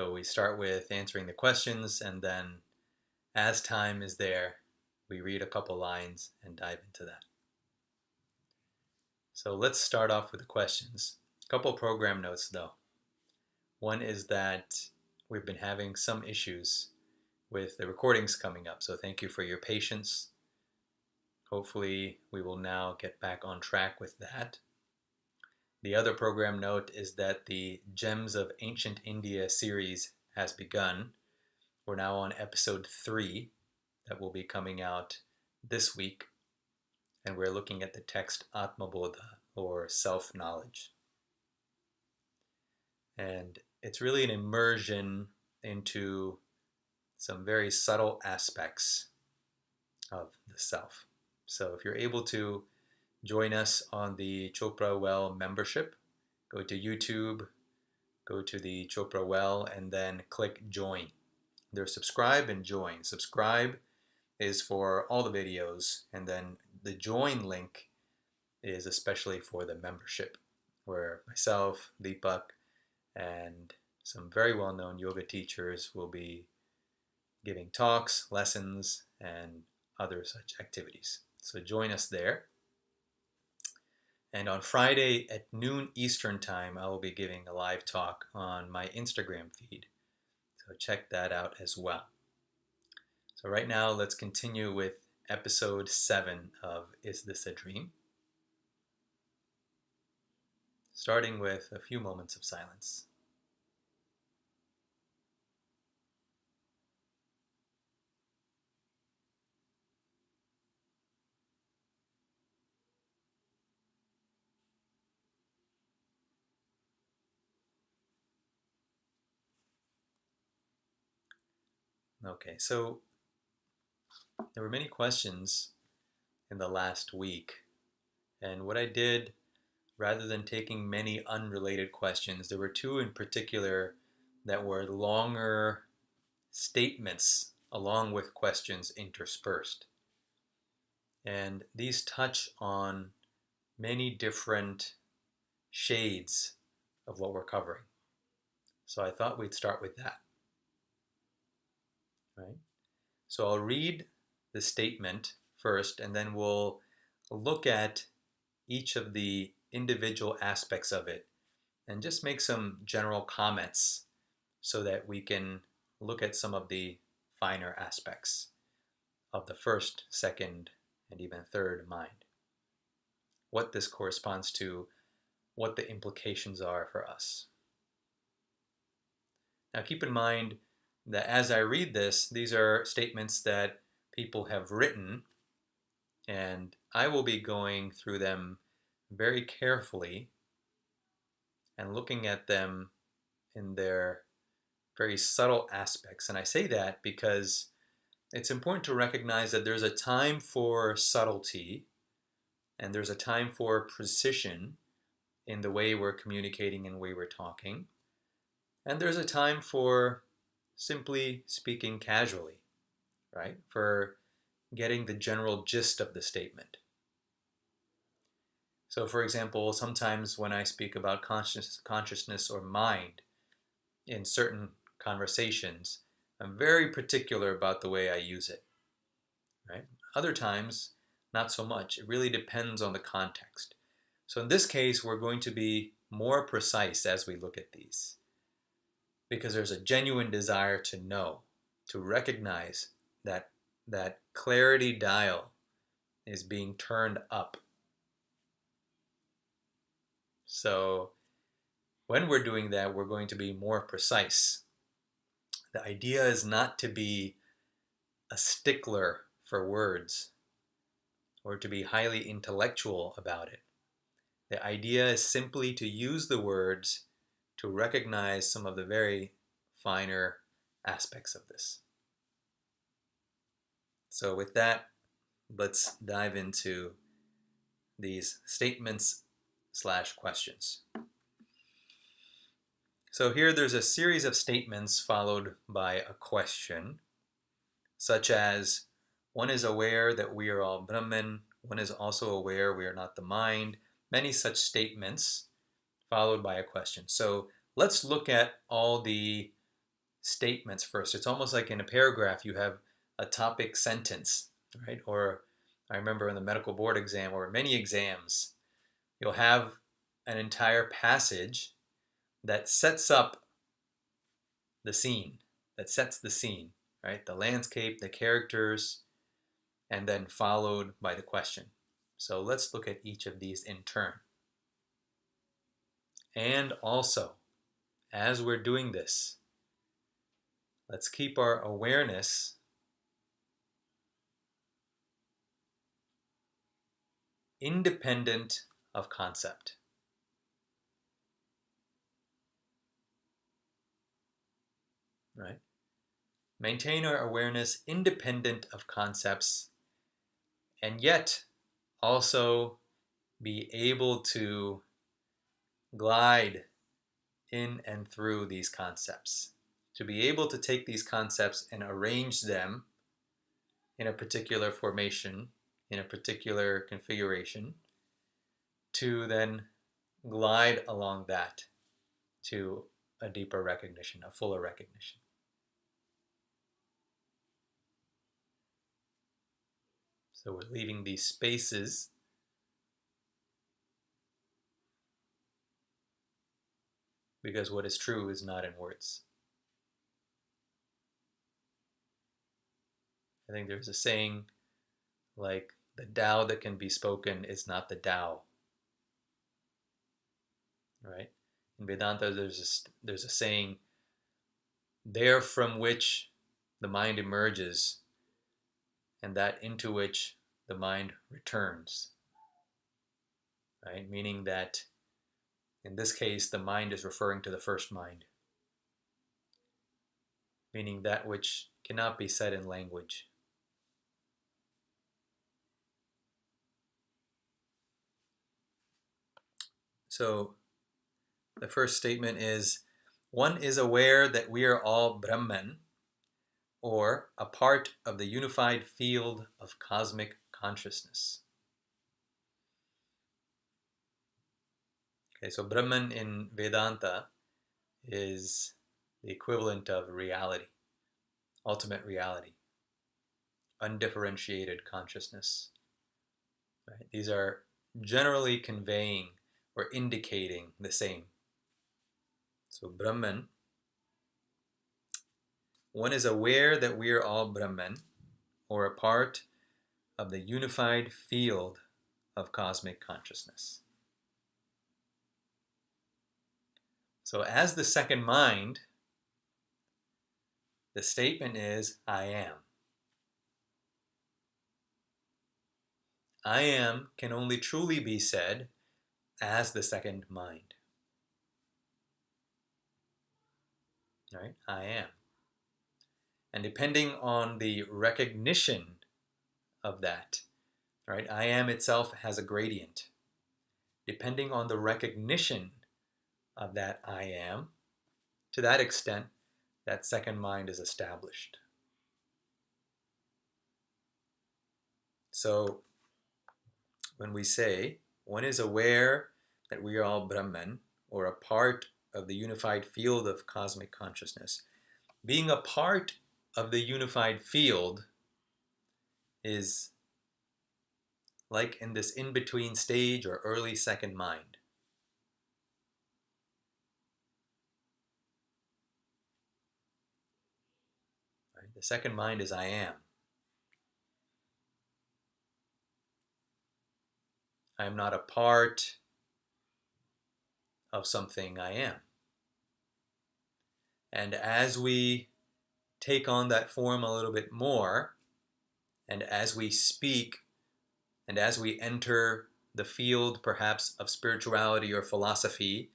So we start with answering the questions, and then as time is there, we read a couple lines and dive into that. So let's start off with the questions. A couple program notes though. One is that we've been having some issues with the recordings coming up, so thank you for your patience. Hopefully we will now get back on track with that. The other program note is that the Gems of Ancient India series has begun. We're now on episode 3 that will be coming out this week, and we're looking at the text Atmabodha, or self-knowledge. And it's really an immersion into some very subtle aspects of the self. So if you're able to join us on the Chopra Well membership, go to YouTube, go to the Chopra Well, and then click join. There's subscribe and join. Subscribe is for all the videos, and then the join link is especially for the membership, where myself, Deepak, and some very well-known yoga teachers will be giving talks, lessons, and other such activities. So join us there. And on Friday at noon Eastern Time, I will be giving a live talk on my Instagram feed. So check that out as well. So right now, let's continue with episode 7 of Is This a Dream? Starting with a few moments of silence. Okay, so there were many questions in the last week, and what I did, rather than taking many unrelated questions, there were 2 in particular that were longer statements along with questions interspersed. And these touch on many different shades of what we're covering. So I thought we'd start with that. Right? So I'll read the statement first, and then we'll look at each of the individual aspects of it and just make some general comments so that we can look at some of the finer aspects of the first, second, and even third mind. What this corresponds to, what the implications are for us. Now keep in mind that as I read this, these are statements that people have written, and I will be going through them very carefully and looking at them in their very subtle aspects. And I say that because it's important to recognize that there's a time for subtlety and there's a time for precision in the way we're communicating and the way we're talking. And there's a time for simply speaking casually, right? For getting the general gist of the statement. So for example, sometimes when I speak about consciousness or mind in certain conversations, I'm very particular about the way I use it, right? Other times, not so much. It really depends on the context. So in this case, we're going to be more precise as we look at these, because there's a genuine desire to know, to recognize that clarity dial is being turned up. So when we're doing that, we're going to be more precise. The idea is not to be a stickler for words or to be highly intellectual about it. The idea is simply to use the words to recognize some of the very finer aspects of this. So with that, let's dive into these statements / questions. So here there's a series of statements followed by a question, such as, one is aware that we are all Brahman, one is also aware we are not the mind, many such statements followed by a question. So let's look at all the statements first. It's almost like in a paragraph you have a topic sentence, right? Or I remember in the medical board exam or many exams, you'll have an entire passage that sets up the scene, that sets the scene, right? The landscape, the characters, and then followed by the question. So let's look at each of these in turn. And also, as we're doing this, let's keep our awareness independent of concept. Right? Maintain our awareness independent of concepts, and yet also be able to glide in and through these concepts. To be able to take these concepts and arrange them in a particular formation, in a particular configuration, to then glide along that to a deeper recognition, a fuller recognition. So we're leaving these spaces because what is true is not in words. I think there's a saying like, the Tao that can be spoken is not the Tao. Right? In Vedanta, there's a saying, there from which the mind emerges, and that into which the mind returns. Right? Meaning that in this case, the mind is referring to the first mind, meaning that which cannot be said in language. So the first statement is, one is aware that we are all Brahman, or a part of the unified field of cosmic consciousness. Okay, so Brahman in Vedanta is the equivalent of reality, ultimate reality, undifferentiated consciousness. Right? These are generally conveying or indicating the same. So Brahman, one is aware that we are all Brahman, or a part of the unified field of cosmic consciousness. So as the second mind, the statement is, I am. I am can only truly be said as the second mind. Right? I am. And depending on the recognition of that, right? I am itself has a gradient. Depending on the recognition of that I am, to that extent, that second mind is established. So when we say one is aware that we are all Brahman, or a part of the unified field of cosmic consciousness, being a part of the unified field is like in this in-between stage or early second mind. Right? The second mind is I am. I am not a part of something, I am. And as we take on that form a little bit more, and as we speak, and as we enter the field perhaps of spirituality or philosophy,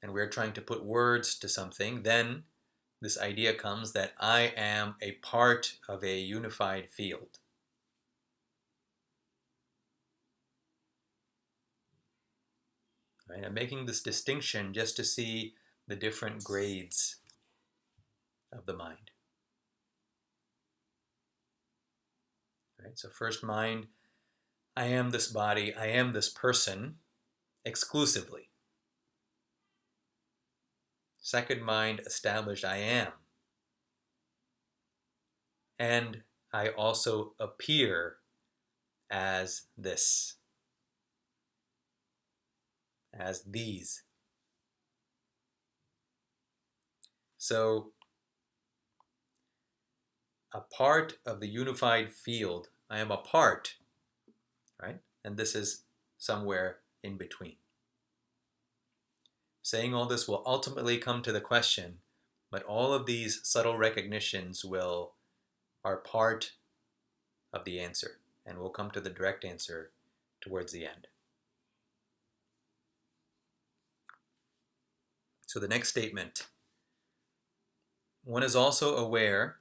and we're trying to put words to something, then this idea comes that I am a part of a unified field. Right? I'm making this distinction just to see the different grades of the mind. Right? So first mind, I am this body, I am this person exclusively. Second mind, established I am. and I also appear as this, as these. So a part of the unified field, I am a part, right? And this is somewhere in between. Saying all this will ultimately come to the question, but all of these subtle recognitions are part of the answer, and we'll come to the direct answer towards the end. So the next statement, one is also aware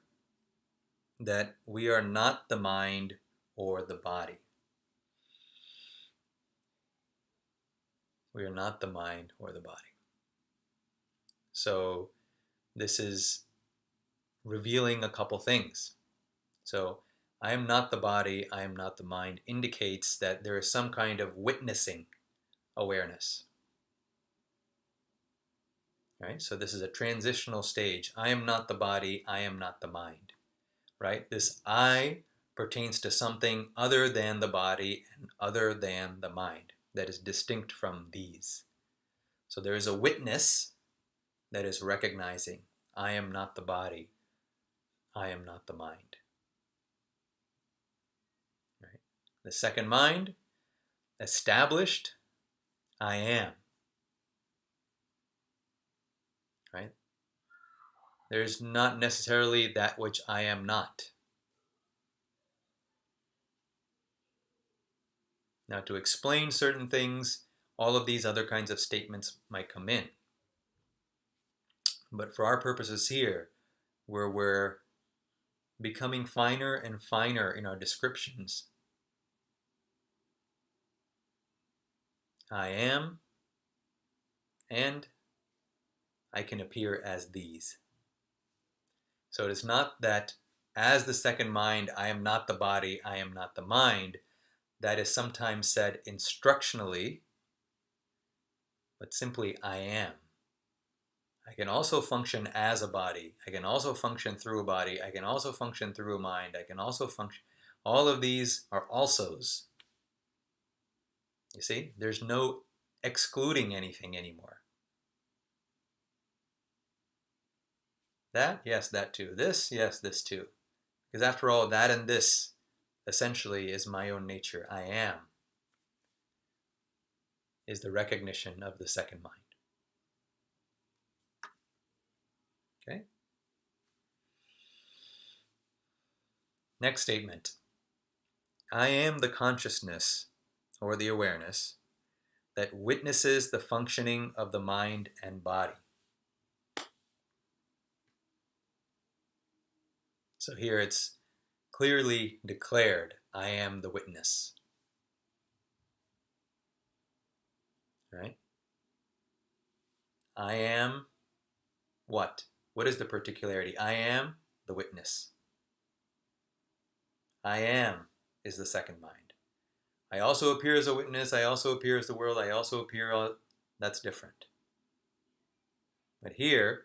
that we are not the mind or the body. We are not the mind or the body. So this is revealing a couple things. So I am not the body, I am not the mind indicates that there is some kind of witnessing awareness. Right? So this is a transitional stage. I am not the body, I am not the mind. Right? This I pertains to something other than the body and other than the mind that is distinct from these. So there is a witness that is recognizing I am not the body, I am not the mind. Right? The second mind, established, I am. Right? There's not necessarily that which I am not. Now, to explain certain things, all of these other kinds of statements might come in. But for our purposes here, where we're becoming finer and finer in our descriptions, I am, and I can appear as these. So it is not that as the second mind, I am not the body, I am not the mind. That is sometimes said instructionally, but simply I am. I can also function as a body. I can also function through a body. I can also function through a mind. I can also function. All of these are alsos. You see, there's no excluding anything anymore. That, yes, that too. This, yes, this too. Because after all, that and this essentially is my own nature. I am is the recognition of the second mind. Okay? Next statement. I am the consciousness or the awareness that witnesses the functioning of the mind and body. So here it's clearly declared, I am the witness. Right? I am what? What is the particularity? I am the witness. I am is the second mind. I also appear as a witness. I also appear as the world. I also appear, that's different. But here,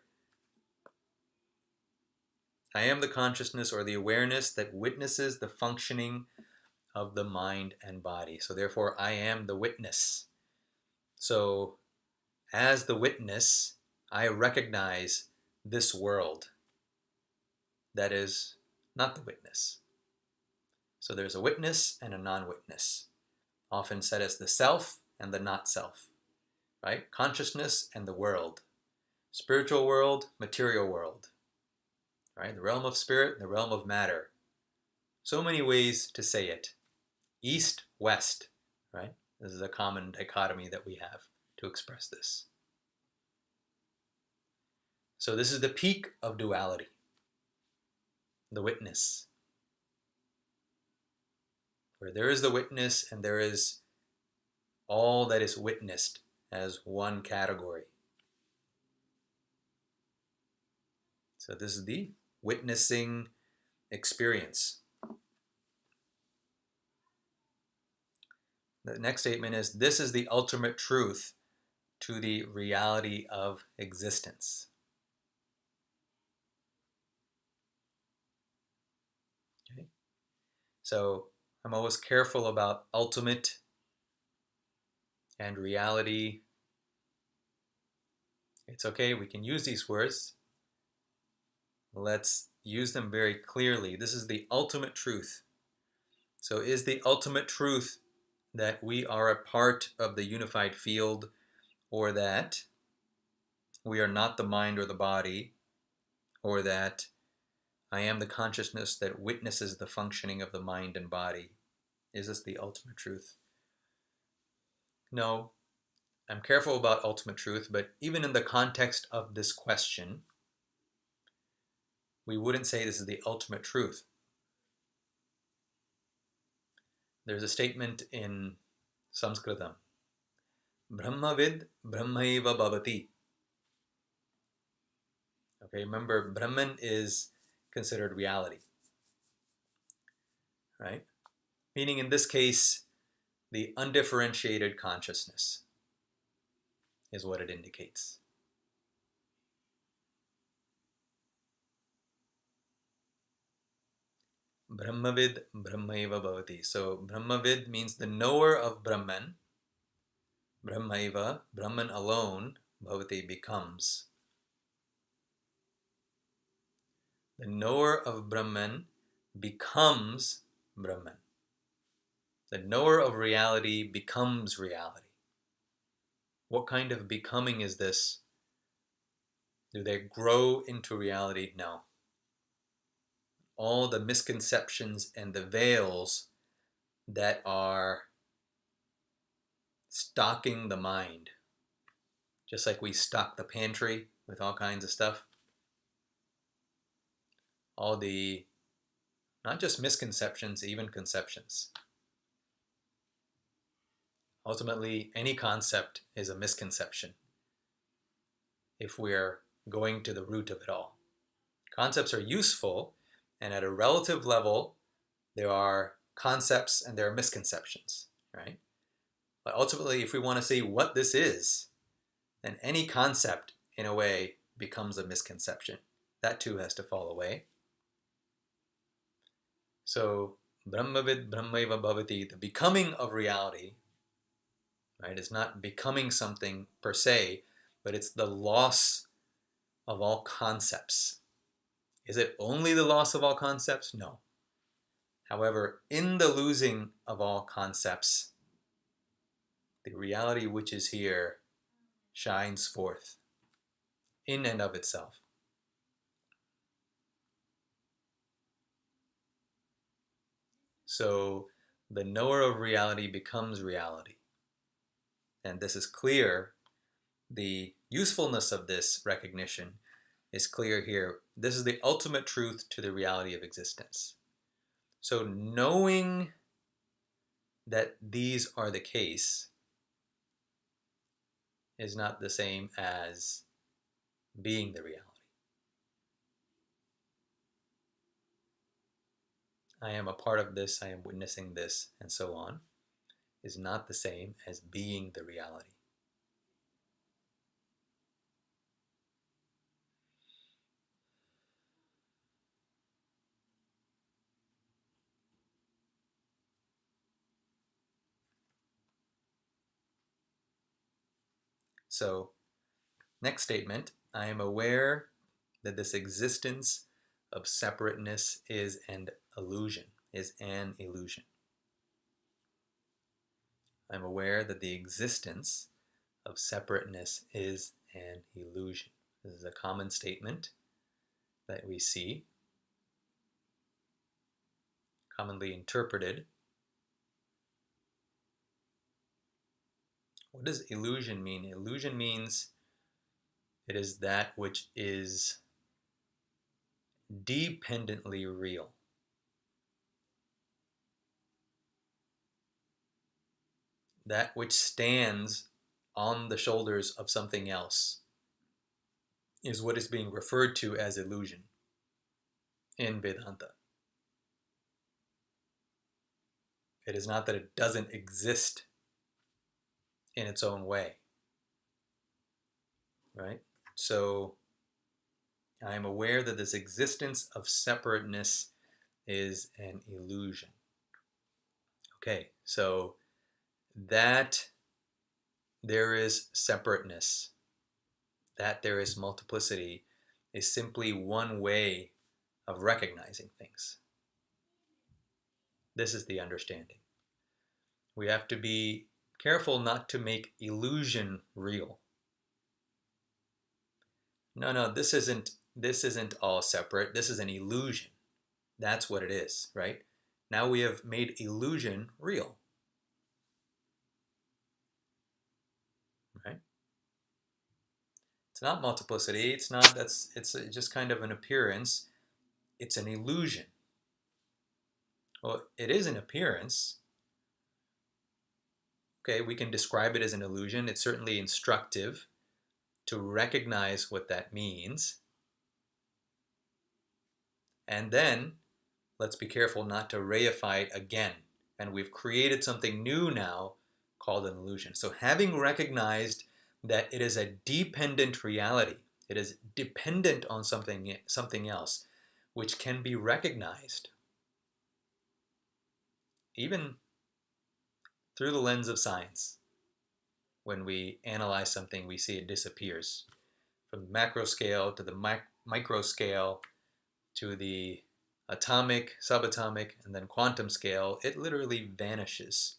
I am the consciousness or the awareness that witnesses the functioning of the mind and body. So therefore, I am the witness. So as the witness, I recognize this world that is not the witness. So there's a witness and a non-witness, often said as the self and the not self, right? Consciousness and the world. Spiritual world, material world, right? The realm of spirit and the realm of matter. So many ways to say it. East, west, right? This is a common dichotomy that we have to express this. So this is the peak of duality, the witness, where there is the witness and there is all that is witnessed as one category. So this is the witnessing experience. The next statement is, this is the ultimate truth to the reality of existence. So I'm always careful about ultimate and reality. It's okay, we can use these words. Let's use them very clearly. This is the ultimate truth. So is the ultimate truth that we are a part of the unified field, or that we are not the mind or the body, or that I am the consciousness that witnesses the functioning of the mind and body? Is this the ultimate truth? No, I'm careful about ultimate truth, but even in the context of this question, we wouldn't say this is the ultimate truth. There's a statement in Sanskritam, Brahmavid Brahmaiva Bhavati. Okay, remember, Brahman is considered reality, right? Meaning in this case, the undifferentiated consciousness is what it indicates. Brahmavid Brahmaiva Bhavati. So Brahmavid means the knower of Brahman. Brahmaiva, Brahman alone, Bhavati becomes. The knower of Brahman becomes Brahman. The knower of reality becomes reality. What kind of becoming is this? Do they grow into reality? No. All the misconceptions and the veils that are stocking the mind, just like we stock the pantry with all kinds of stuff, all the, not just misconceptions, even conceptions. Ultimately, any concept is a misconception if we're going to the root of it all. Concepts are useful, and at a relative level, there are concepts and there are misconceptions, right? But ultimately, if we want to see what this is, then any concept, in a way, becomes a misconception. That too has to fall away. So, Brahmavid Brahmaiva Bhavati, the becoming of reality, right, is not becoming something per se, but it's the loss of all concepts. Is it only the loss of all concepts? No. However, in the losing of all concepts, the reality which is here shines forth in and of itself. So the knower of reality becomes reality. And this is clear. The usefulness of this recognition is clear here. This is the ultimate truth to the reality of existence. So knowing that these are the case is not the same as being the reality. I am a part of this, I am witnessing this, and so on, is not the same as being the reality. So, next statement, I am aware that this existence of separateness is an illusion, I'm aware that the existence of separateness is an illusion. This is a common statement that we see, commonly interpreted. What does illusion mean? Illusion means it is that which is dependently real. That which stands on the shoulders of something else is what is being referred to as illusion in Vedanta. It is not that it doesn't exist in its own way, right? So I am aware that this existence of separateness is an illusion. Okay, so that there is separateness, that there is multiplicity, is simply one way of recognizing things. This is the understanding. We have to be careful not to make illusion real. No, this isn't all separate. This is an illusion. That's what it is, right? Now we have made illusion real, right? It's not multiplicity. It's not, it's just kind of an appearance. It's an illusion. Well, it is an appearance. Okay, we can describe it as an illusion. It's certainly instructive to recognize what that means. And then let's be careful not to reify it again. And we've created something new now called an illusion. So having recognized that it is a dependent reality, it is dependent on something else, which can be recognized even through the lens of science. When we analyze something, we see it disappears. From the macro scale to the micro scale to the atomic, subatomic, and then quantum scale, it literally vanishes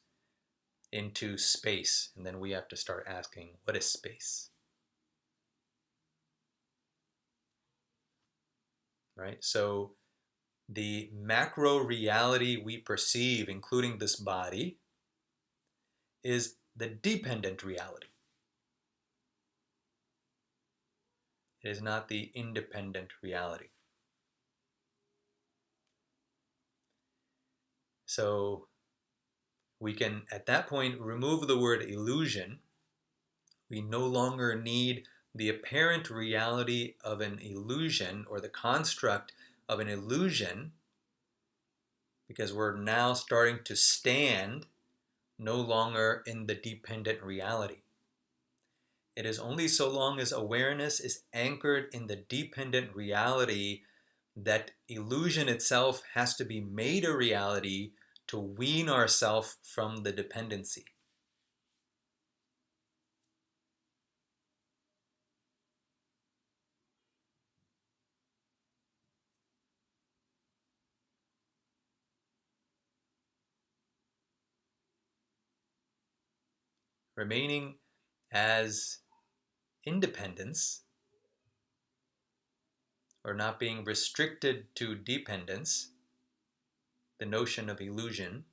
into space. And then we have to start asking, what is space? Right? So the macro reality we perceive, including this body, is the dependent reality. It is not the independent reality. So we can, at that point, remove the word illusion. We no longer need the apparent reality of an illusion or the construct of an illusion, because we're now starting to stand no longer in the dependent reality. It is only so long as awareness is anchored in the dependent reality that illusion itself has to be made a reality to wean ourselves from the dependency. Remaining as independence, or not being restricted to dependence, the notion of illusion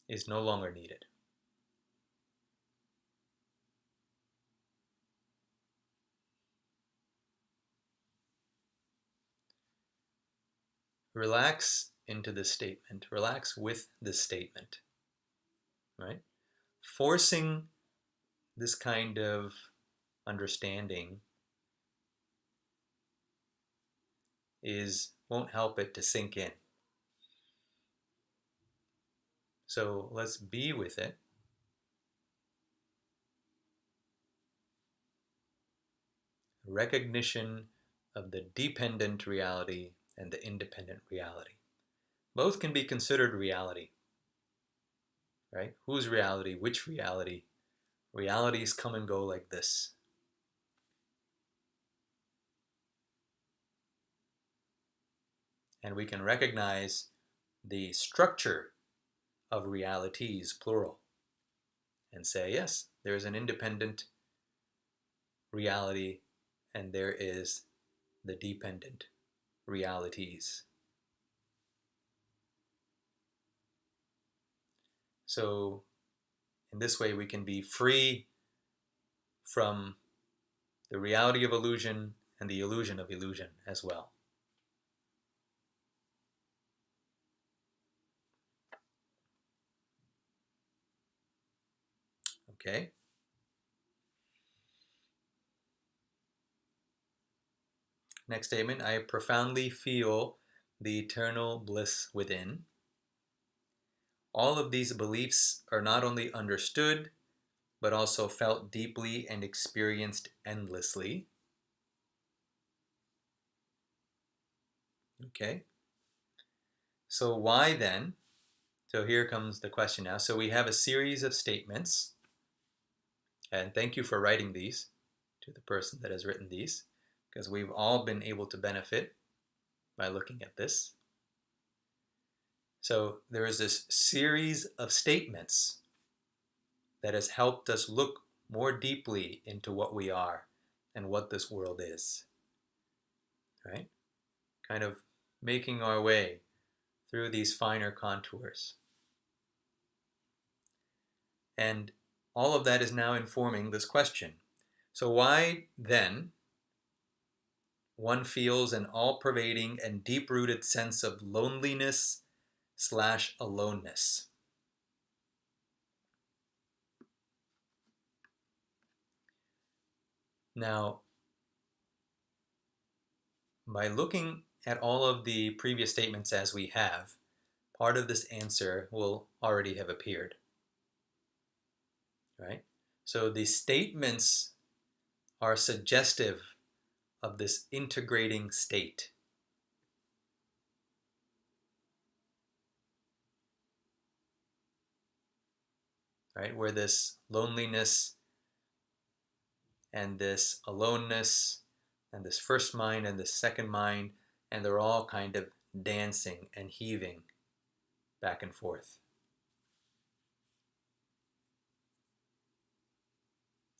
is no longer needed. Relax into this statement. Relax with this statement, right? Forcing this kind of understanding won't help it to sink in. So let's be with it. Recognition of the dependent reality and the independent reality. Both can be considered reality, right? Whose reality? Which reality? Realities come and go like this. And we can recognize the structure of realities, plural, and say, yes, there's an independent reality and there is the dependent realities. So in this way, we can be free from the reality of illusion and the illusion of illusion as well. Okay? Next statement, I profoundly feel the eternal bliss within. All of these beliefs are not only understood, but also felt deeply and experienced endlessly. Okay? So why then So here comes the question now. So we have a series of statements, and thank you for writing these to the person that has written these, because we've all been able to benefit by looking at this. So there is this series of statements that has helped us look more deeply into what we are and what this world is, right? Kind of making our way through these finer contours. And all of that is now informing this question. So why then one feels an all-pervading and deep-rooted sense of loneliness / aloneness? Now, by looking at all of the previous statements as we have, part of this answer will already have appeared, right? So the statements are suggestive of this integrating state. Right? Where this loneliness and this aloneness and this first mind and this second mind, and they're all kind of dancing and heaving back and forth.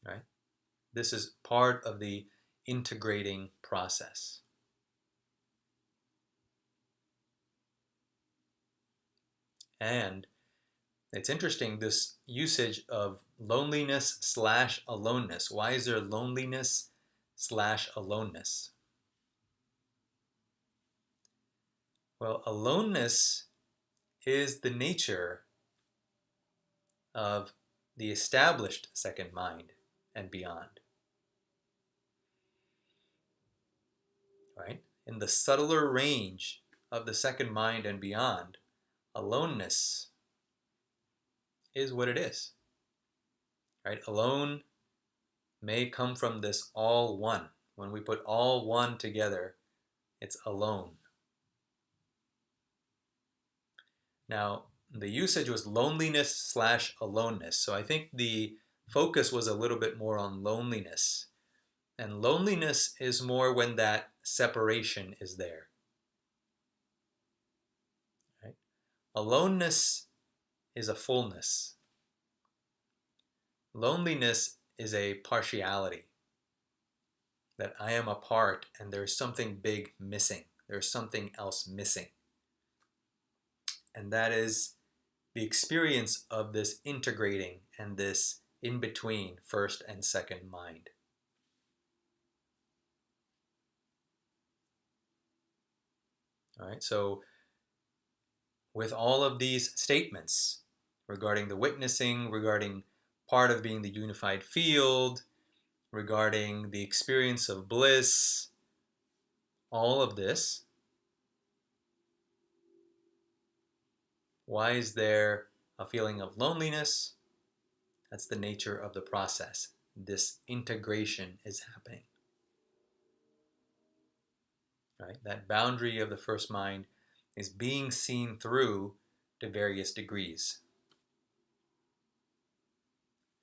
Right? This is part of the integrating process. And it's interesting, this usage of loneliness / aloneness. Why is there loneliness / aloneness? Well, aloneness is the nature of the established second mind and beyond. Right? In the subtler range of the second mind and beyond, aloneness is what it is. Right? Alone may come from this all one. When we put all one together, it's alone. Now, the usage was loneliness / aloneness. So I think the focus was a little bit more on loneliness. And loneliness is more when that separation is there. Right? Aloneness is a fullness. Loneliness is a partiality, that I am a part and there's something big missing. There's something else missing. And that is the experience of this integrating and this in between first and second mind. All right, so with all of these statements regarding the witnessing, regarding part of being the unified field, regarding the experience of bliss, all of this, why is there a feeling of loneliness? That's the nature of the process. This integration is happening. Right? That boundary of the first mind is being seen through to various degrees.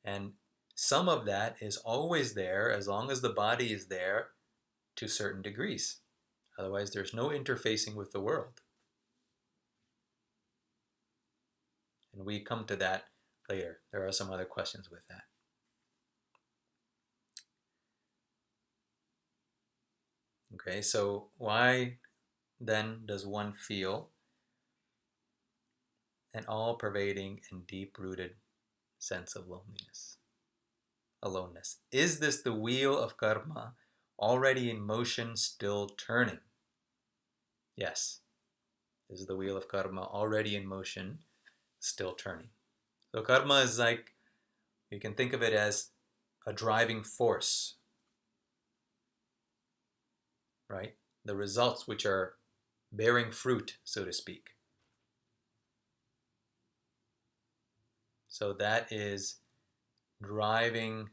And some of that is always there as long as the body is there to certain degrees. Otherwise, there's no interfacing with the world. And we come to that later. There are some other questions with that. Okay, so why then does one feel an all-pervading and deep-rooted sense of loneliness, aloneness? Is this the wheel of karma already in motion, still turning? Yes, this is the wheel of karma already in motion, still turning. So karma is like, you can think of it as a driving force, right? The results which are bearing fruit, so to speak. So that is driving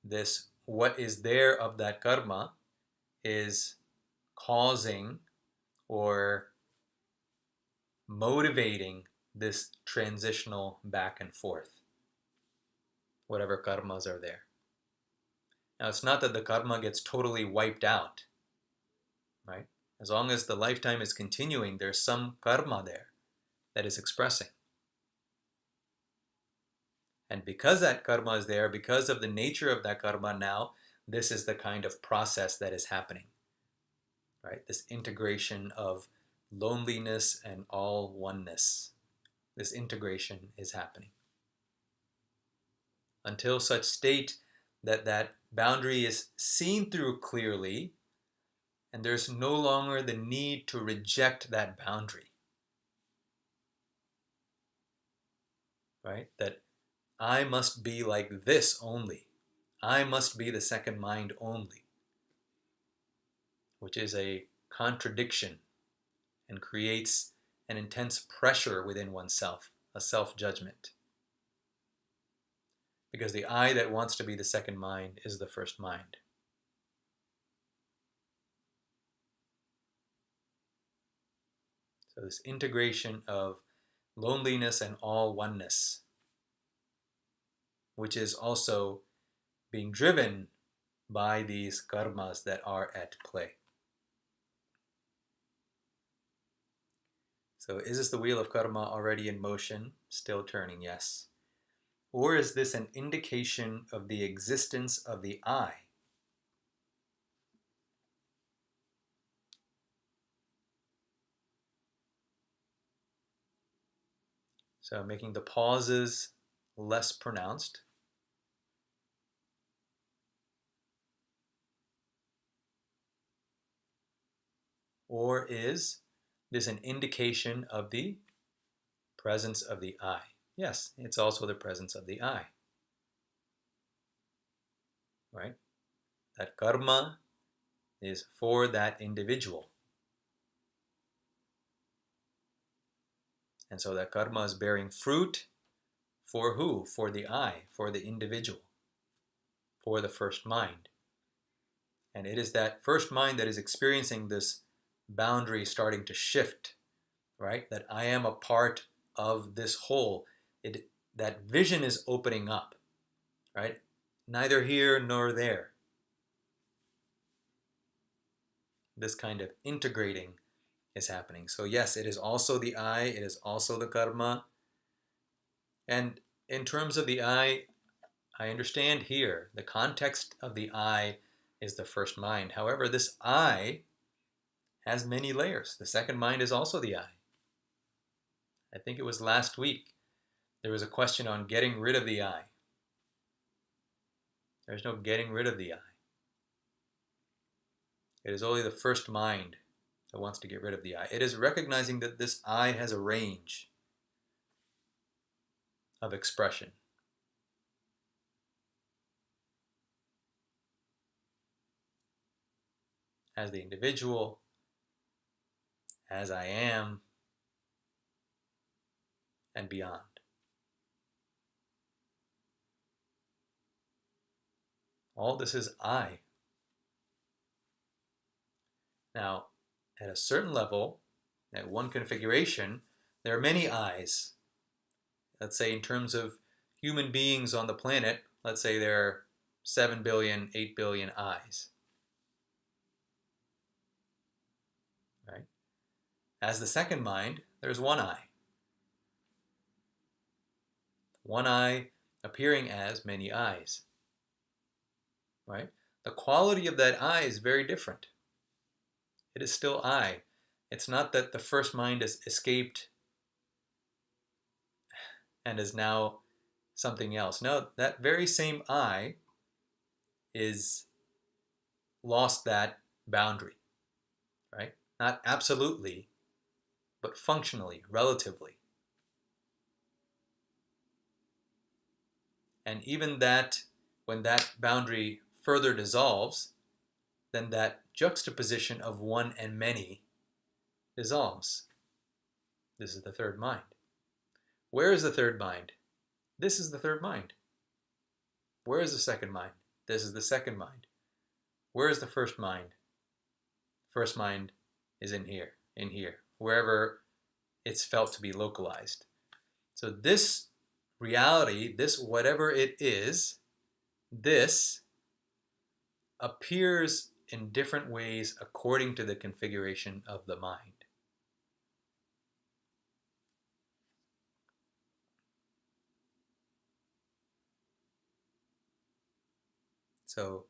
this, what is there of that karma is causing or motivating this transitional back and forth, whatever karmas are there. Now, it's not that the karma gets totally wiped out, right? As long as the lifetime is continuing, there's some karma there that is expressing. And because that karma is there, because of the nature of that karma now, this is the kind of process that is happening, right? This integration of loneliness and all oneness. This integration is happening. Until such state that that boundary is seen through clearly, and there's no longer the need to reject that boundary, right? That I must be like this only. I must be the second mind only, which is a contradiction and creates an intense pressure within oneself, a self-judgment. Because the I that wants to be the second mind is the first mind. So this integration of loneliness and all oneness, which is also being driven by these karmas that are at play. So is this the wheel of karma already in motion, still turning? Yes. Or is this an indication of the existence of the I? So making the pauses less pronounced. Or is this an indication of the presence of the I? Yes, it's also the presence of the I. Right? That karma is for that individual. And so that karma is bearing fruit for who? For the I, for the individual, for the first mind. And it is that first mind that is experiencing this boundary starting to shift, right? That I am a part of this whole. That vision is opening up, right? Neither here nor there. This kind of integrating is happening. So yes, it is also the I, it is also the karma. And in terms of the I understand here the context of the I is the first mind. However, this I has many layers. The second mind is also the I. I think it was last week there was a question on getting rid of the I. There's no getting rid of the I. It is only the first mind that wants to get rid of the I. It is recognizing that this I has a range of expression. As the individual, as I am, and beyond. All this is I. Now, at a certain level, at one configuration, there are many I's. Let's say in terms of human beings on the planet, let's say there are 7 billion, 8 billion I's. Right? As the second mind, there's one I. One I appearing as many I's. Right? The quality of that I is very different. It is still I. It's not that the first mind has escaped and is now something else. No, that very same I is lost that boundary, right? Not absolutely, but functionally, relatively. And even that, when that boundary further dissolves, then that juxtaposition of one and many dissolves. This is the third mind. Where is the third mind? This is the third mind. Where is the second mind? This is the second mind. Where is the first mind? First mind is in here, wherever it's felt to be localized. So this reality, this whatever it is, this appears in different ways according to the configuration of the mind. So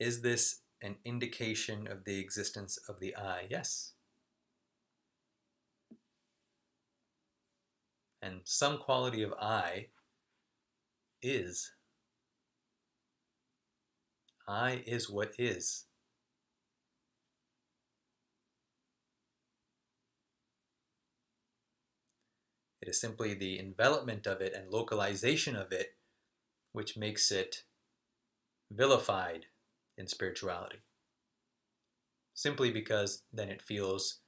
is this an indication of the existence of the I? Yes. And some quality of I is. I is what is. It is simply the envelopment of it and localization of it which makes it vilified in spirituality. Simply because then it feels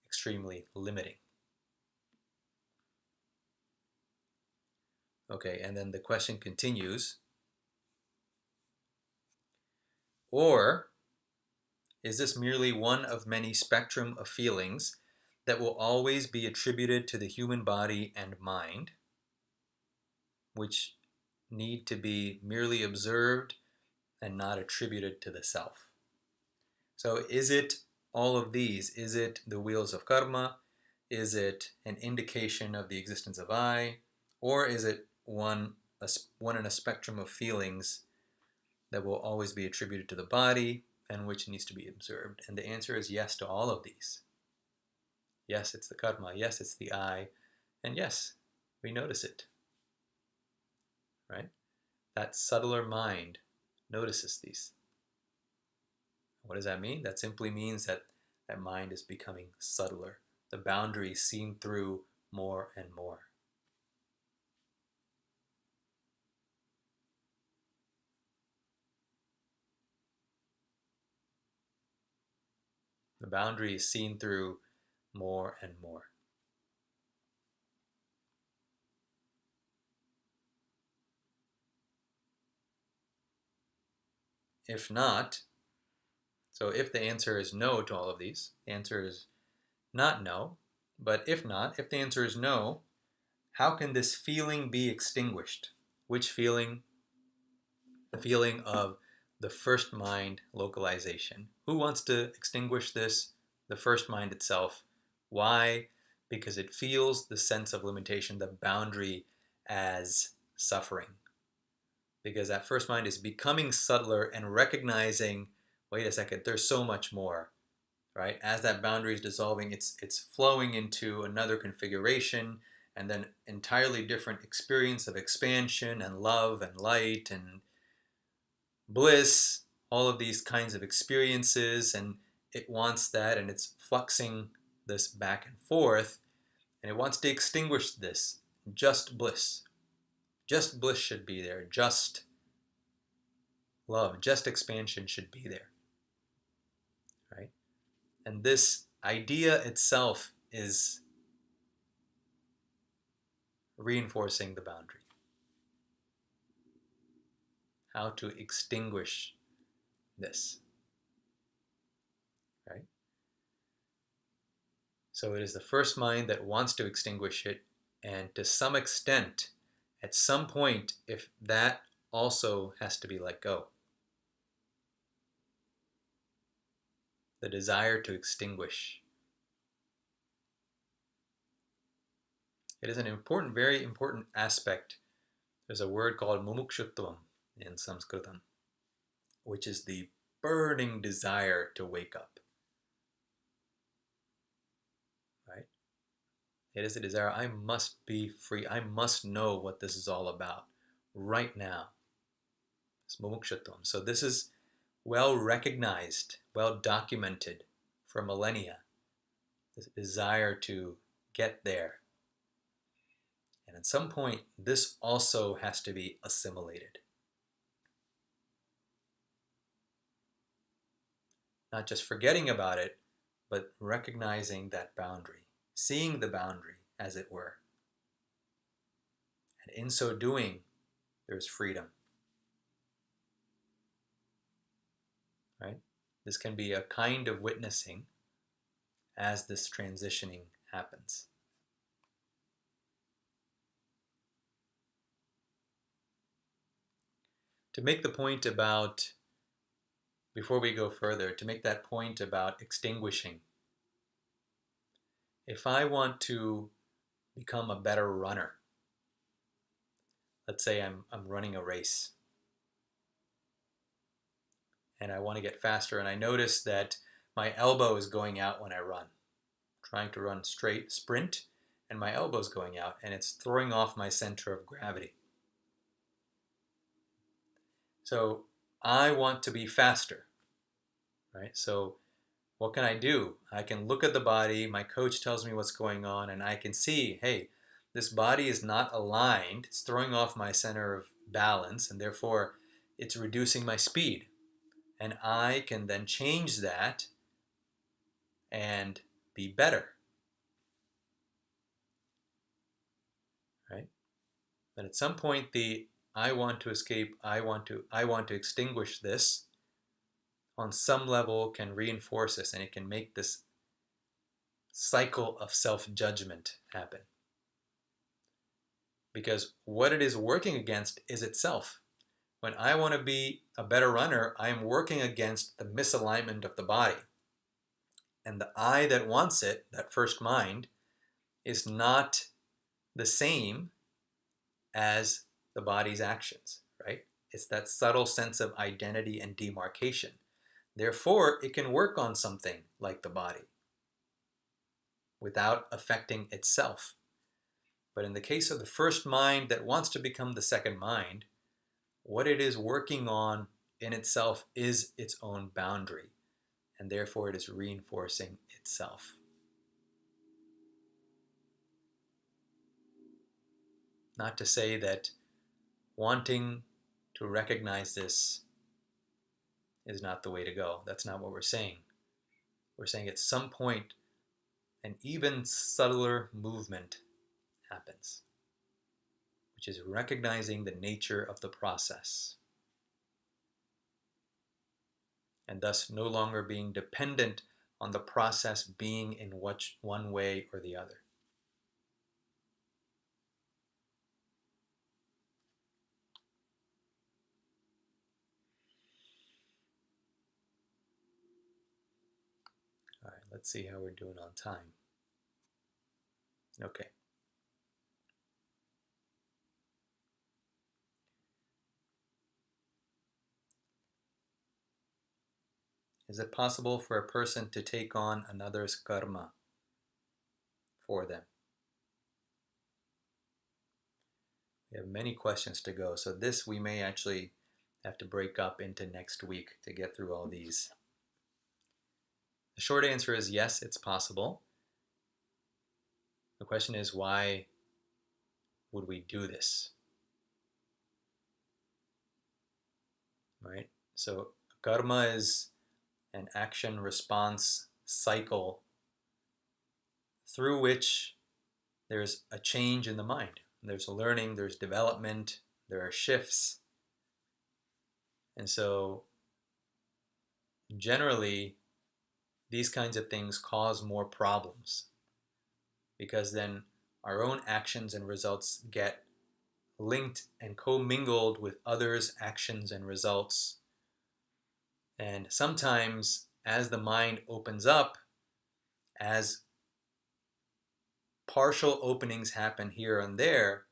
extremely limiting. Okay, and then the question continues. Or is this merely one of many spectrum of feelings that will always be attributed to the human body and mind, which need to be merely observed and not attributed to the self? So is it all of these? Is it the wheels of karma? Is it an indication of the existence of I? Or is it one in a spectrum of feelings that will always be attributed to the body and which needs to be observed? And the answer is yes to all of these. Yes, it's the karma. Yes, it's the I. And yes, we notice it, right? That subtler mind notices these. What does that mean? That simply means that that mind is becoming subtler. The boundaries seen through more and more. The boundary is seen through more and more. If not, so if the answer is no to all of these, the answer is not no. But if not, if the answer is no, how can this feeling be extinguished? Which feeling? The feeling of the first mind localization. Who wants to extinguish this? The first mind itself. Why? Because it feels the sense of limitation, the boundary, as suffering. Because that first mind is becoming subtler and recognizing, wait a second, there's so much more, right? As that boundary is dissolving, it's flowing into another configuration and then entirely different experience of expansion and love and light and bliss, all of these kinds of experiences, and it wants that, and it's fluxing this back and forth, and it wants to extinguish this. Just bliss. Just bliss should be there. Just love, just expansion should be there, right? And this idea itself is reinforcing the boundary. How to extinguish this, right? So it is the first mind that wants to extinguish it, and to some extent, at some point, if that also has to be let go, the desire to extinguish. It is an important, very important aspect. There's a word called mumukshutvam in Sanskritam, which is the burning desire to wake up, right? It is a desire, I must be free. I must know what this is all about right now. It's mumukshutvam. So this is well recognized, well documented for millennia, this desire to get there. And at some point, this also has to be assimilated. Not just forgetting about it, but recognizing that boundary, seeing the boundary, as it were. And in so doing, there's freedom. Right? This can be a kind of witnessing as this transitioning happens. to make the point about, before we go further, to make that point about extinguishing. If I want to become a better runner, let's say I'm running a race and I want to get faster, and I notice that my elbow is going out when I run, trying to run straight sprint, and my elbow's going out and it's throwing off my center of gravity. So I want to be faster, right? So what can I do? I can look at the body, my coach tells me what's going on, and I can see, hey, this body is not aligned, it's throwing off my center of balance, and therefore it's reducing my speed. And I can then change that and be better, right? But at some point, the I want to escape, I want to extinguish this, on some level can reinforce this, and it can make this cycle of self-judgment happen. Because what it is working against is itself. When I want to be a better runner, I am working against the misalignment of the body. And the I that wants it, that first mind, is not the same as the body's actions, right? It's that subtle sense of identity and demarcation. Therefore, it can work on something like the body without affecting itself. But in the case of the first mind that wants to become the second mind, what it is working on in itself is its own boundary, and therefore it is reinforcing itself. Not to say that wanting to recognize this is not the way to go. That's not what we're saying. We're saying at some point, an even subtler movement happens, which is recognizing the nature of the process, and thus no longer being dependent on the process being in one way or the other. All right, let's see how we're doing on time. Okay. Is it possible for a person to take on another's karma for them? We have many questions to go, so this we may actually have to break up into next week to get through all these. The short answer is yes, it's possible. The question is, why would we do this? Right? So karma is an action-response cycle through which there's a change in the mind. There's learning, there's development, there are shifts. And so generally, these kinds of things cause more problems because then our own actions and results get linked and commingled with others' actions and results. And sometimes, as the mind opens up, as partial openings happen here and there,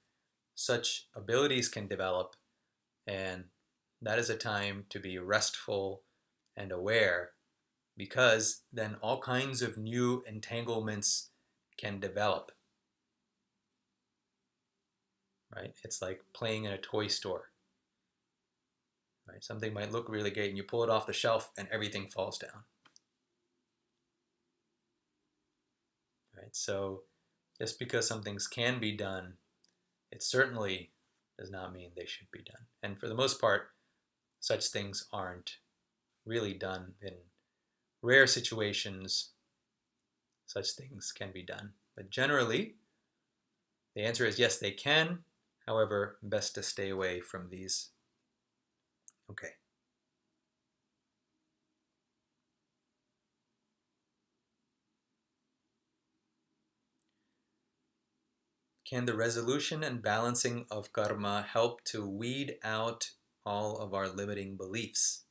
such abilities can develop, and that is a time to be restful and aware, because then all kinds of new entanglements can develop. Right? It's like playing in a toy store. Right? Something might look really great and you pull it off the shelf and everything falls down. Right? So just because some things can be done, it certainly does not mean they should be done. And for the most part, such things aren't really done. In rare situations, such things can be done. But generally, the answer is yes, they can. However, best to stay away from these. Okay. Can the resolution and balancing of karma help to weed out all of our limiting beliefs.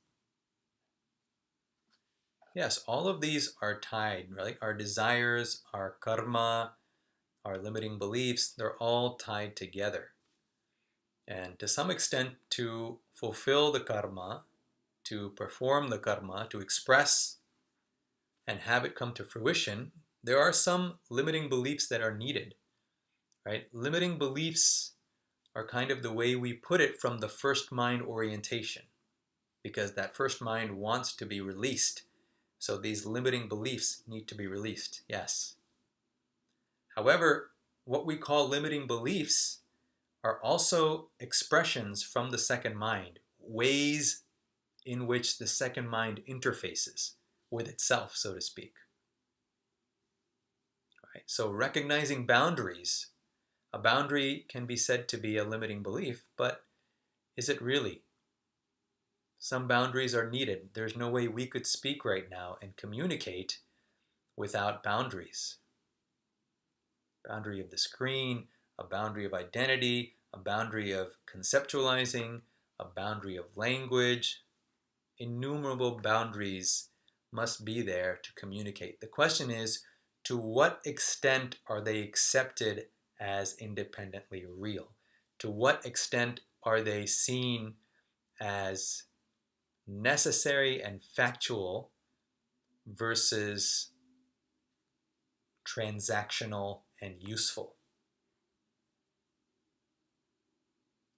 Yes, all of these are tied, right? Our desires, our karma, our limiting beliefs, they're all tied together. And to some extent, to fulfill the karma, to perform the karma, to express and have it come to fruition, there are some limiting beliefs that are needed, right? Limiting beliefs are kind of the way we put it from the first mind orientation, because that first mind wants to be released. So these limiting beliefs need to be released, yes. However, what we call limiting beliefs are also expressions from the second mind, ways in which the second mind interfaces with itself, so to speak. Right? So recognizing boundaries, a boundary can be said to be a limiting belief, but is it really? Some boundaries are needed. There's no way we could speak right now and communicate without boundaries. Boundary of the screen, a boundary of identity, a boundary of conceptualizing, a boundary of language. Innumerable boundaries must be there to communicate. The question is, to what extent are they accepted as independently real? To what extent are they seen as necessary and factual versus transactional and useful?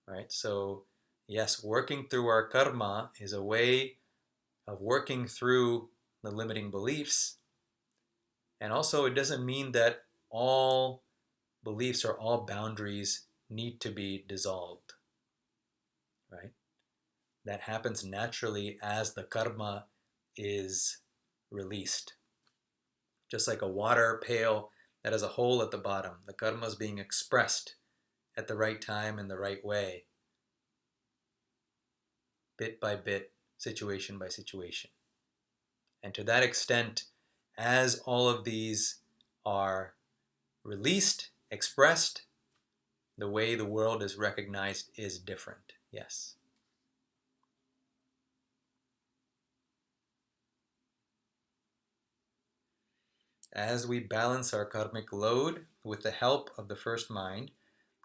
Right? So, yes, working through our karma is a way of working through the limiting beliefs. And also, it doesn't mean that all beliefs or all boundaries need to be dissolved, right? That happens naturally as the karma is released. Just like a water pail that has a hole at the bottom, the karma is being expressed at the right time in the right way, bit by bit, situation by situation. And to that extent, as all of these are released, expressed, the way the world is recognized is different. Yes. As we balance our karmic load with the help of the first mind,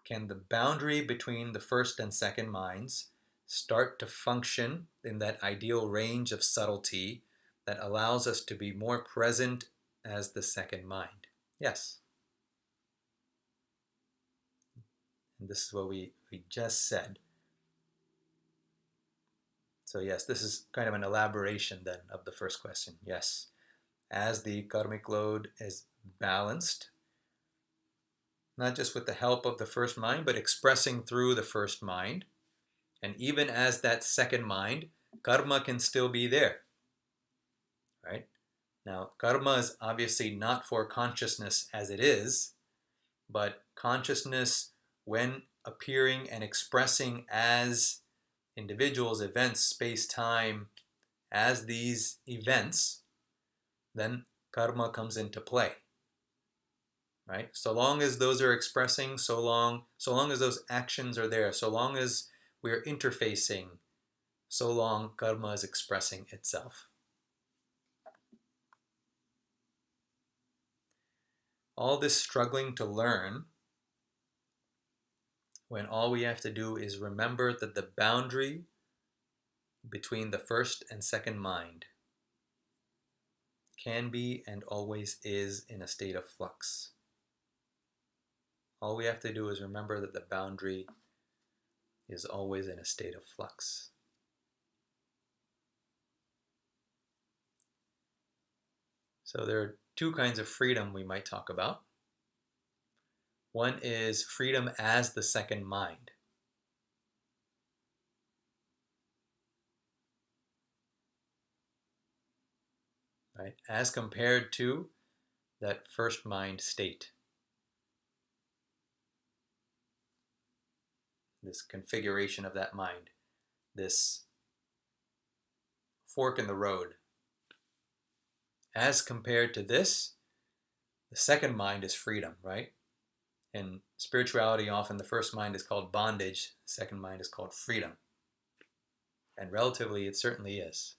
can the boundary between the first and second minds start to function in that ideal range of subtlety that allows us to be more present as the second mind? Yes. And this is what we just said. So yes, this is kind of an elaboration then of the first question. Yes. As the karmic load is balanced, not just with the help of the first mind, but expressing through the first mind. And even as that second mind, karma can still be there, right? Now, karma is obviously not for consciousness as it is, but consciousness, when appearing and expressing as individuals, events, space, time, as these events, then karma comes into play. Right? So long as those are expressing, so long as those actions are there, so long as we're interfacing, so long karma is expressing itself. All this struggling to learn, when all we have to do is remember that the boundary between the first and second mind can be and always is in a state of flux. All we have to do is remember that the boundary is always in a state of flux. So there are two kinds of freedom we might talk about. One is freedom as the second mind. Right? As compared to that first mind state. This configuration of that mind. This fork in the road. As compared to this, the second mind is freedom, right? In spirituality, often the first mind is called bondage, the second mind is called freedom. And relatively, it certainly is.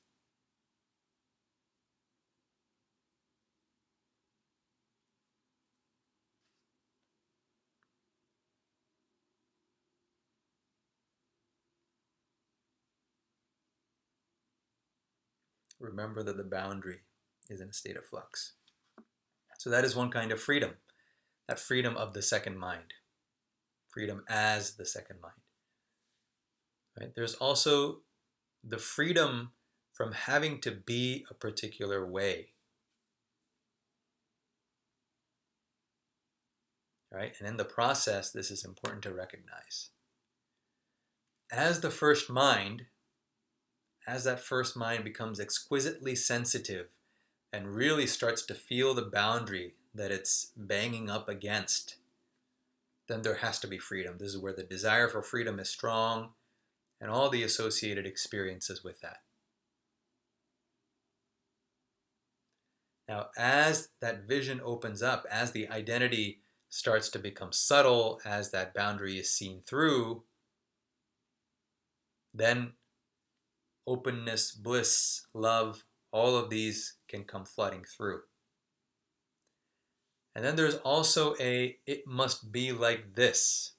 Remember that the boundary is in a state of flux. So that is one kind of freedom, that freedom of the second mind, freedom as the second mind. Right? There's also the freedom from having to be a particular way. Right? And in the process, this is important to recognize. As the first mind, as that first mind becomes exquisitely sensitive and really starts to feel the boundary that it's banging up against, then there has to be freedom. This is where the desire for freedom is strong and all the associated experiences with that. Now, as that vision opens up, as the identity starts to become subtle, as that boundary is seen through, then openness, bliss, love, all of these can come flooding through. And then there's also a "it must be like this,"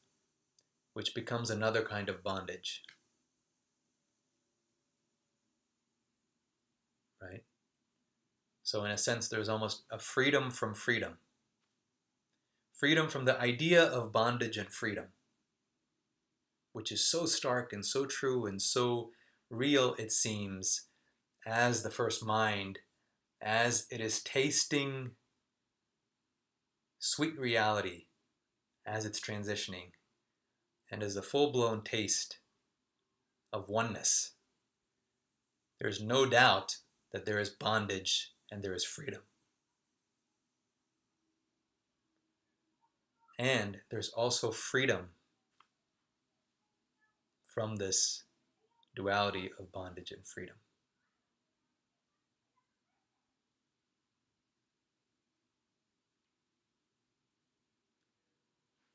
which becomes another kind of bondage. Right? So in a sense, there's almost a freedom from freedom. Freedom from the idea of bondage and freedom, which is so stark and so true and so real, it seems, as the first mind, as it is tasting sweet reality, as it's transitioning, and as a full-blown taste of oneness. There's no doubt that there is bondage and there is freedom. And there's also freedom from this duality of bondage and freedom.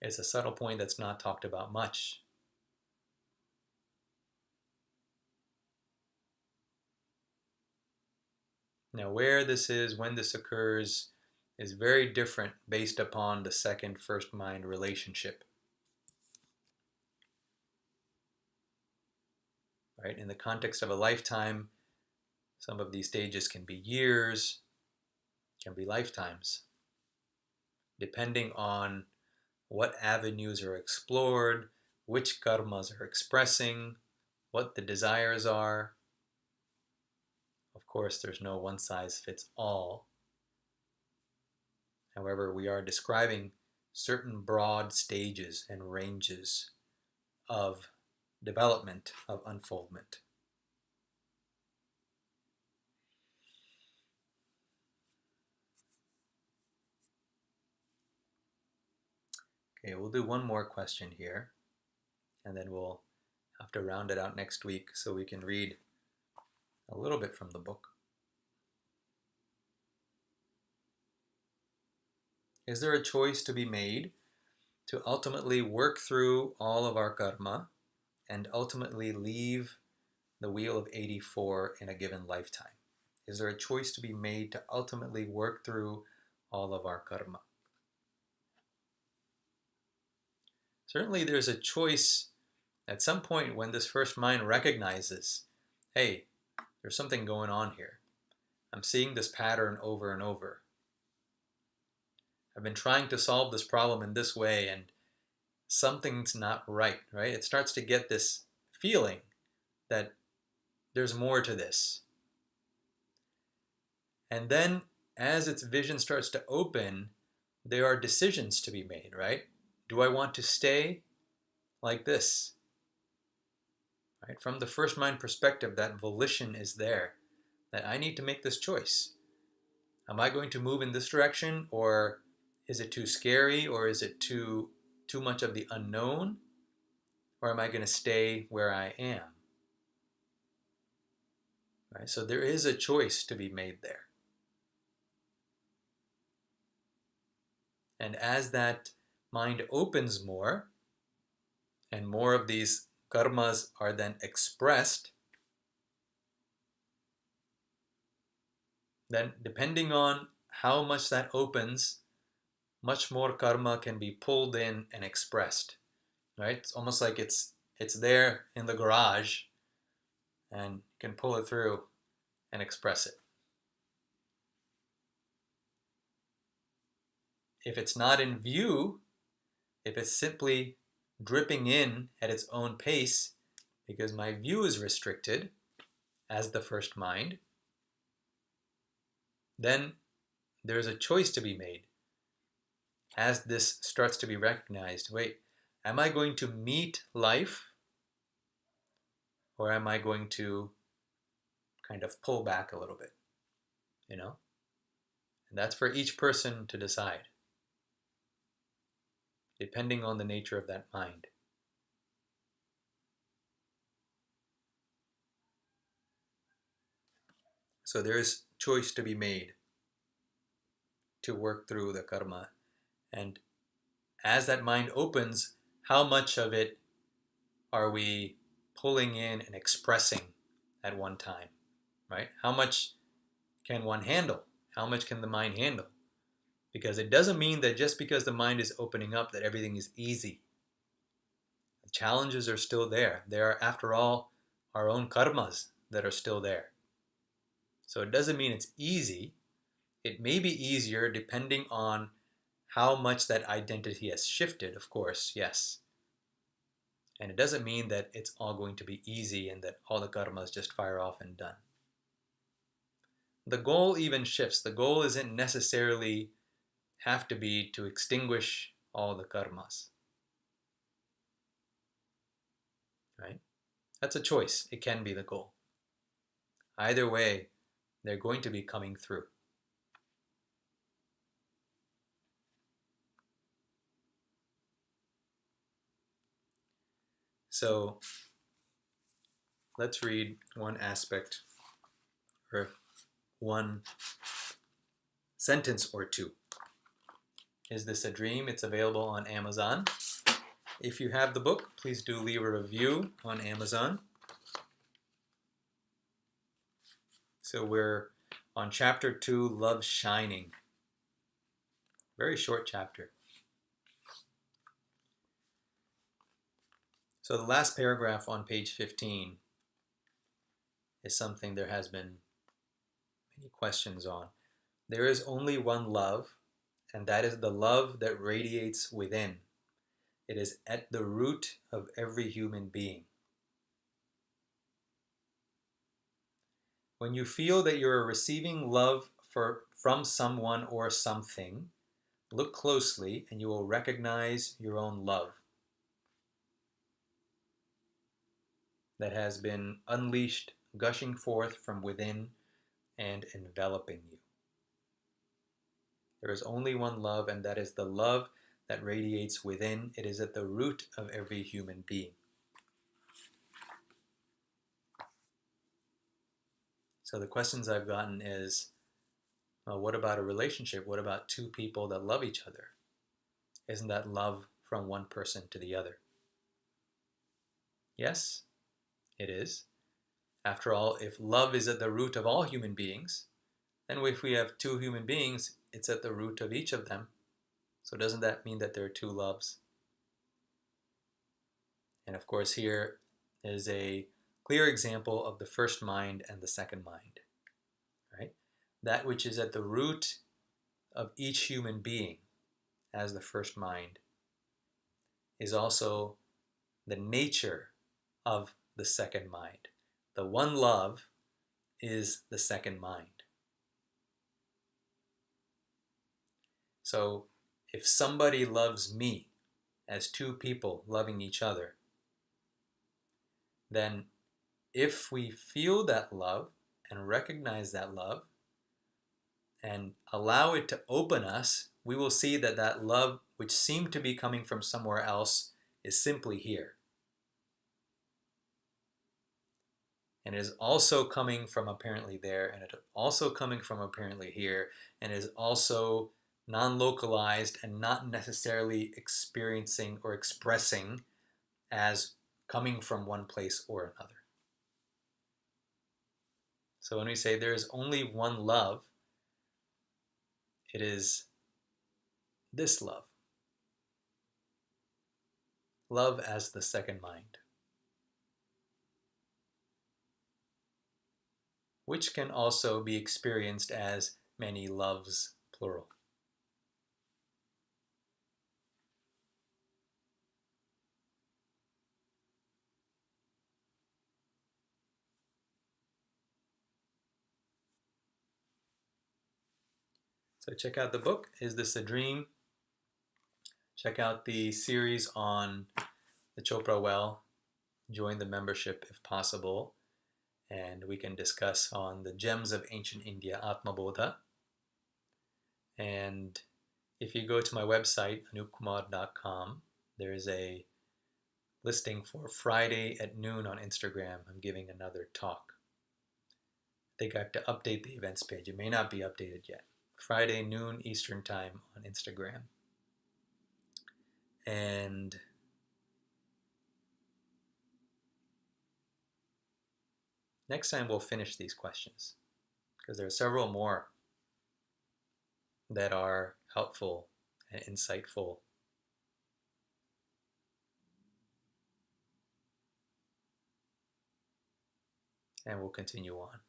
It's a subtle point that's not talked about much. Now, where this is, when this occurs, is very different based upon the second first mind relationship. Right? In the context of a lifetime, some of these stages can be years, can be lifetimes, depending on what avenues are explored, which karmas are expressing, what the desires are. Of course, there's no one size fits all. However, we are describing certain broad stages and ranges of development, of unfoldment. Okay, we'll do one more question here, and then we'll have to round it out next week so we can read a little bit from the book. Is there a choice to be made to ultimately work through all of our karma and ultimately leave the wheel of 84 in a given lifetime? Is there a choice to be made to ultimately work through all of our karma? Certainly there's a choice at some point when this first mind recognizes, hey, there's something going on here. I'm seeing this pattern over and over. I've been trying to solve this problem in this way and something's not right, right? It starts to get this feeling that there's more to this. And then as its vision starts to open, there are decisions to be made, right? Do I want to stay like this? Right? From the first mind perspective, that volition is there, that I need to make this choice. Am I going to move in this direction, or is it too scary, or is it too much of the unknown, or am I going to stay where I am? Right? So there is a choice to be made there. And as that mind opens more, and more of these karmas are then expressed, then depending on how much that opens, much more karma can be pulled in and expressed, right? It's almost like it's there in the garage and you can pull it through and express it. If it's not in view, if it's simply dripping in at its own pace because my view is restricted as the first mind, then there's a choice to be made. As this starts to be recognized, wait, am I going to meet life or am I going to kind of pull back a little bit, you know? And that's for each person to decide, depending on the nature of that mind. So there's choice to be made to work through the karma. And as that mind opens, how much of it are we pulling in and expressing at one time, right? How much can one handle? How much can the mind handle? Because it doesn't mean that just because the mind is opening up that everything is easy. The challenges are still there. They are, after all, our own karmas that are still there. So it doesn't mean it's easy. It may be easier depending on how much that identity has shifted, of course, yes. And it doesn't mean that it's all going to be easy and that all the karmas just fire off and done. The goal even shifts. The goal isn't necessarily have to be to extinguish all the karmas, right? That's a choice. It can be the goal. Either way, they're going to be coming through. So let's read one aspect or one sentence or two. Is This a Dream? It's available on Amazon. If you have the book, please do leave a review on Amazon. So we're on chapter 2, Love Shining. Very short chapter. So the last paragraph on page 15 is something there has been many questions on. There is only one love, and that is the love that radiates within. It is at the root of every human being. When you feel that you're receiving love from someone or something, look closely and you will recognize your own love that has been unleashed, gushing forth from within and enveloping you. There is only one love, and that is the love that radiates within. It is at the root of every human being. So the questions I've gotten is, well, what about a relationship? What about two people that love each other? Isn't that love from one person to the other? Yes, it is. After all, if love is at the root of all human beings, then if we have two human beings, it's at the root of each of them. So doesn't that mean that there are two loves? And of course, here is a clear example of the first mind and the second mind, right? That which is at the root of each human being as the first mind is also the nature of the second mind. The one love is the second mind. So if somebody loves me as two people loving each other, then if we feel that love and recognize that love and allow it to open us, we will see that that love, which seemed to be coming from somewhere else, is simply here. And it is also coming from apparently there, and it is also coming from apparently here, and is also non-localized and not necessarily experiencing or expressing as coming from one place or another. So when we say there is only one love, It is this love. Love as the second mind, which can also be experienced as many loves, plural. So check out the book, Is This a Dream? Check out the series on the Chopra well. Join the membership if possible. And we can discuss on the gems of ancient India, Atmabodha. And if you go to my website, anoopkumar.com, there is a listing for Friday at noon on Instagram. I'm giving another talk. I think I have to update the events page. It may not be updated yet. Friday, noon Eastern Time on Instagram. And next time we'll finish these questions because there are several more that are helpful and insightful. And we'll continue on.